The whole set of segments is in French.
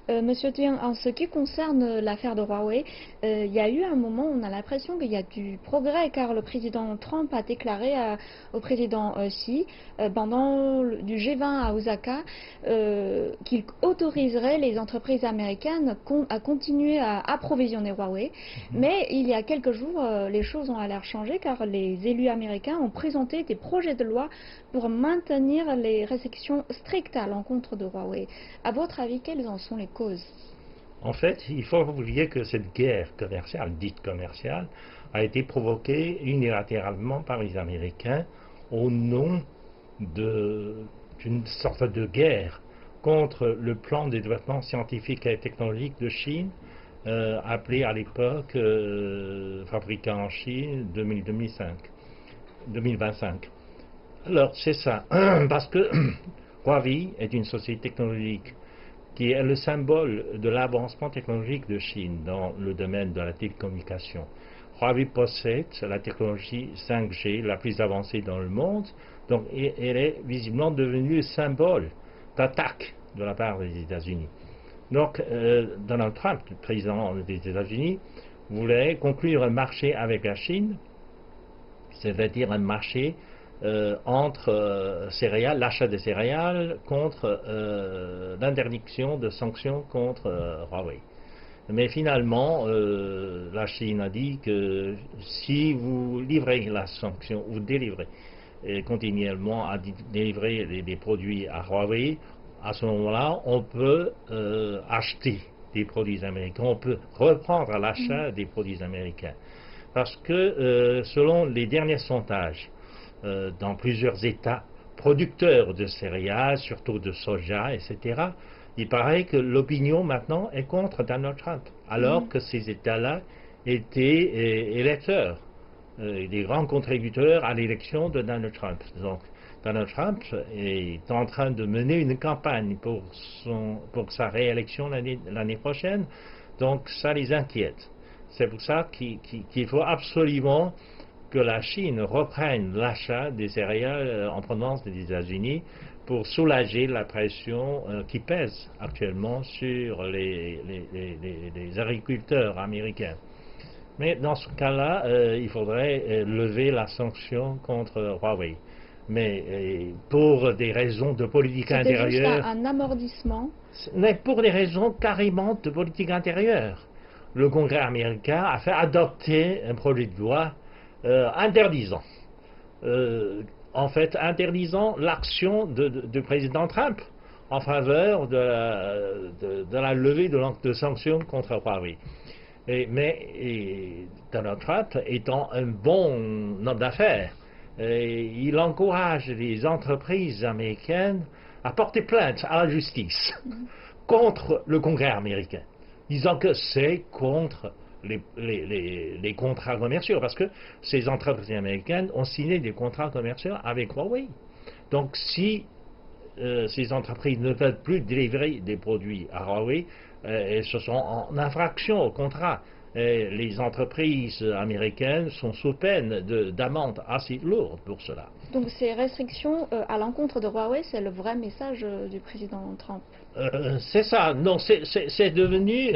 Monsieur Tian, en ce qui concerne l'affaire de Huawei, il y a eu un moment où on a l'impression qu'il y a du progrès car le président Trump a déclaré au président Xi pendant du G20 à Osaka qu'il autoriserait les entreprises américaines à continuer à approvisionner Huawei. Mais il y a quelques jours, les choses ont l'air changées car les élus américains ont présenté des projets de loi pour maintenir les restrictions strictes à l'encontre de Huawei. À votre avis, quelles en sont les causes? En fait, il faut oublier que cette guerre commerciale, dite commerciale, a été provoquée unilatéralement par les Américains au nom d'une sorte de guerre contre le plan de développement scientifique et technologique de Chine, appelé à l'époque Fabriqué en Chine 2025. Alors, c'est ça, parce que Huawei est une société technologique qui est le symbole de l'avancement technologique de Chine dans le domaine de la télécommunication. Huawei possède la technologie 5G la plus avancée dans le monde, donc elle est visiblement devenue le symbole d'attaque de la part des États-Unis. Donc Donald Trump, le président des États-Unis, voulait conclure un marché avec la Chine, c'est-à-dire un marché entre céréales, l'achat des céréales contre l'interdiction de sanctions contre Huawei. Mais finalement, la Chine a dit que si vous livrez la sanction, vous délivrez continuellement à délivrer des produits à Huawei, à ce moment-là, on peut acheter des produits américains, on peut reprendre l'achat des produits américains. Parce que selon les derniers sondages, dans plusieurs États producteurs de céréales, surtout de soja, etc., il paraît que l'opinion maintenant est contre Donald Trump, alors que ces États-là étaient électeurs, des grands contributeurs à l'élection de Donald Trump. Donc, Donald Trump est en train de mener une campagne pour sa réélection l'année prochaine, donc ça les inquiète. C'est pour ça qu'il faut absolument que la Chine reprenne l'achat des céréales en provenance des États-Unis pour soulager la pression qui pèse actuellement sur les agriculteurs américains. Mais dans ce cas-là, il faudrait lever la sanction contre Huawei. Mais pour des raisons de politique intérieure... C'était juste un amortissement. Mais pour des raisons carrément de politique intérieure. Le Congrès américain a fait adopter un projet de loi interdisant l'action du président Trump en faveur de la levée de sanctions contre Huawei. Mais Donald Trump étant un bon homme d'affaires, il encourage les entreprises américaines à porter plainte à la justice contre le Congrès américain, disant que c'est contre les contrats commerciaux, parce que ces entreprises américaines ont signé des contrats commerciaux avec Huawei. Donc si ces entreprises ne peuvent plus délivrer des produits à Huawei, elles se sont en infraction au contrat. Les entreprises américaines sont sous peine d'amendes assez lourdes pour cela. Donc ces restrictions à l'encontre de Huawei, c'est le vrai message du président Trump. C'est ça. Non, c'est devenu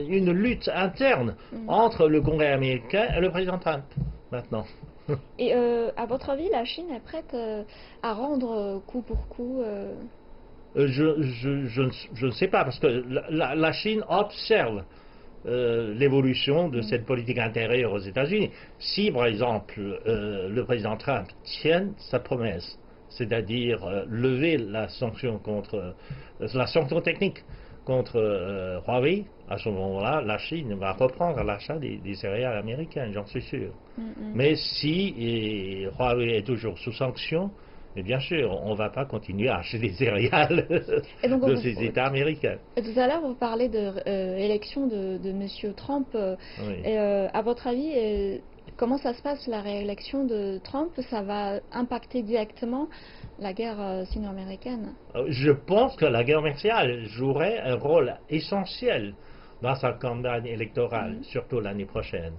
une lutte interne entre le Congrès américain et le président Trump, maintenant. Et à votre avis, la Chine est prête à rendre coup pour coup je ne sais pas, parce que la Chine observe l'évolution de cette politique intérieure aux États-Unis. Si, par exemple, le président Trump tient sa promesse, c'est-à-dire lever la sanction technique contre Huawei, à ce moment-là, la Chine va reprendre l'achat des céréales américaines, j'en suis sûr. Mais si Huawei est toujours sous sanction, mais bien sûr, on ne va pas continuer à acheter des céréales de ces États américains. Tout à l'heure, vous parlez de l'élection de M. Trump. Oui. Et, à votre avis, comment ça se passe, la réélection de Trump? Ça va impacter directement la guerre sino-américaine? Je pense que la guerre commerciale jouerait un rôle essentiel dans sa campagne électorale, surtout l'année prochaine.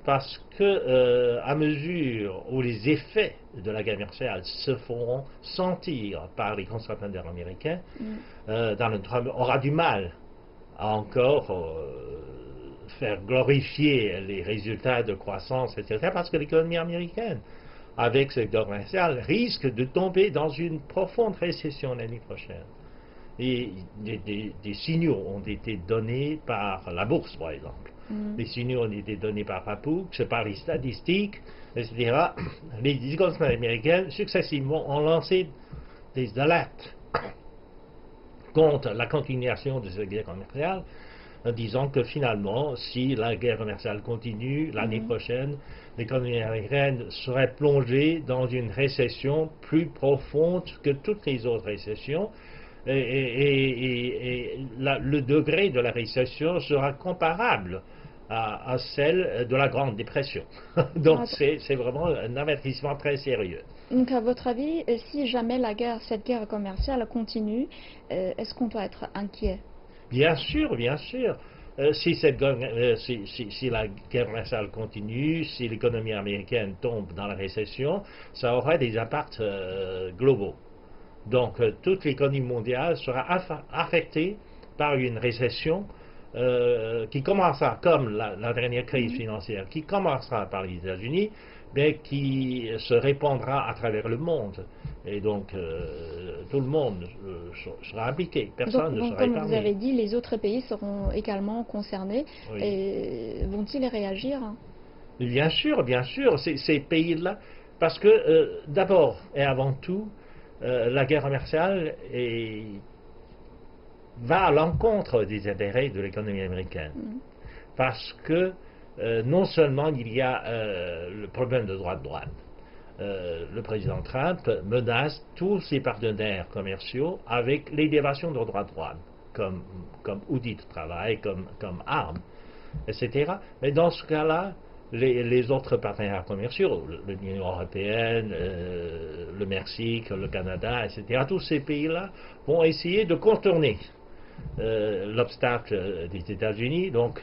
Parce que à mesure où les effets de la guerre commerciale se feront sentir par les consommateurs américains, Donald Trump aura du mal encore faire glorifier les résultats de croissance, etc., parce que l'économie américaine, avec cette guerre commerciale, risque de tomber dans une profonde récession l'année prochaine. Et des signaux ont été donnés par la bourse, par exemple. Des signaux ont été donnés par la bourse, par les statistiques, etc. Les économistes américaines, successivement, ont lancé des alertes contre la continuation de cette guerre commerciale, en disant que finalement, si la guerre commerciale continue, l'année prochaine, l'économie américaine serait plongée dans une récession plus profonde que toutes les autres récessions, et le degré de la récession sera comparable à celle de la Grande Dépression. Donc c'est vraiment un avertissement très sérieux. Donc à votre avis, si jamais cette guerre commerciale continue, est-ce qu'on doit être inquiet? Bien sûr, bien sûr. Si la guerre commerciale continue, si l'économie américaine tombe dans la récession, ça aurait des impacts globaux. Donc toute l'économie mondiale sera affectée par une récession qui commencera, comme la dernière crise financière, qui commencera par les États-Unis, mais qui se répandra à travers le monde. Et donc tout le monde sera impliqué, personne ne sera épargné. Comme vous avez dit, les autres pays seront également concernés. Oui. Et vont-ils réagir? Bien sûr, ces pays-là, parce que d'abord et avant tout, la guerre commerciale va à l'encontre des intérêts de l'économie américaine. Parce que non seulement il y a le problème de droits de douane, le président Trump menace tous ses partenaires commerciaux avec l'élévation de droits de douane, comme outil de travail, comme arme, etc. Mais dans ce cas-là, les autres partenaires commerciaux, l'Union européenne, le Mexique, le Canada, etc., tous ces pays-là vont essayer de contourner l'obstacle des États-Unis. Donc,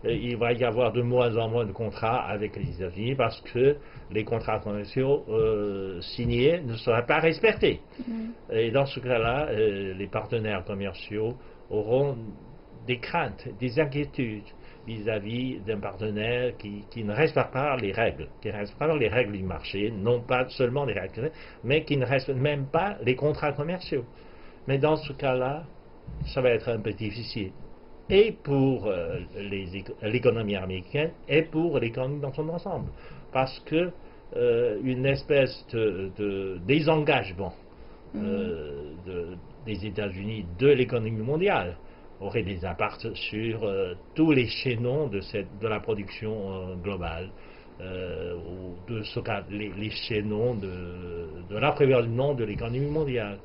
il va y avoir de moins en moins de contrats avec les États-Unis parce que les contrats commerciaux signés ne seraient pas respectés. Et dans ce cas-là, les partenaires commerciaux auront des craintes, des inquiétudes vis-à-vis d'un partenaire qui ne respecte pas les règles, du marché, non pas seulement les règles, mais qui ne respecte même pas les contrats commerciaux. Mais dans ce cas-là, ça va être un peu difficile. Et pour l'économie américaine et pour l'économie dans son ensemble. Parce que une espèce de désengagement des États-Unis de l'économie mondiale aurait des impacts sur tous les chaînons de la production globale, ou les chaînons de l'approvisionnement de l'économie mondiale.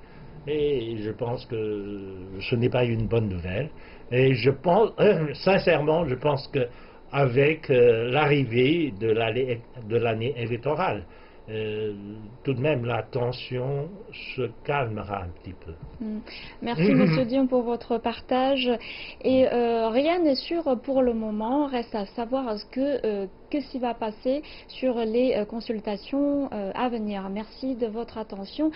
Et je pense que ce n'est pas une bonne nouvelle. Et je pense, sincèrement, qu'avec l'arrivée de l'année électorale, tout de même la tension se calmera un petit peu. Merci Monsieur Dion pour votre partage. Et rien n'est sûr pour le moment. Reste à savoir qu'est-ce qui va passer sur les consultations à venir. Merci de votre attention.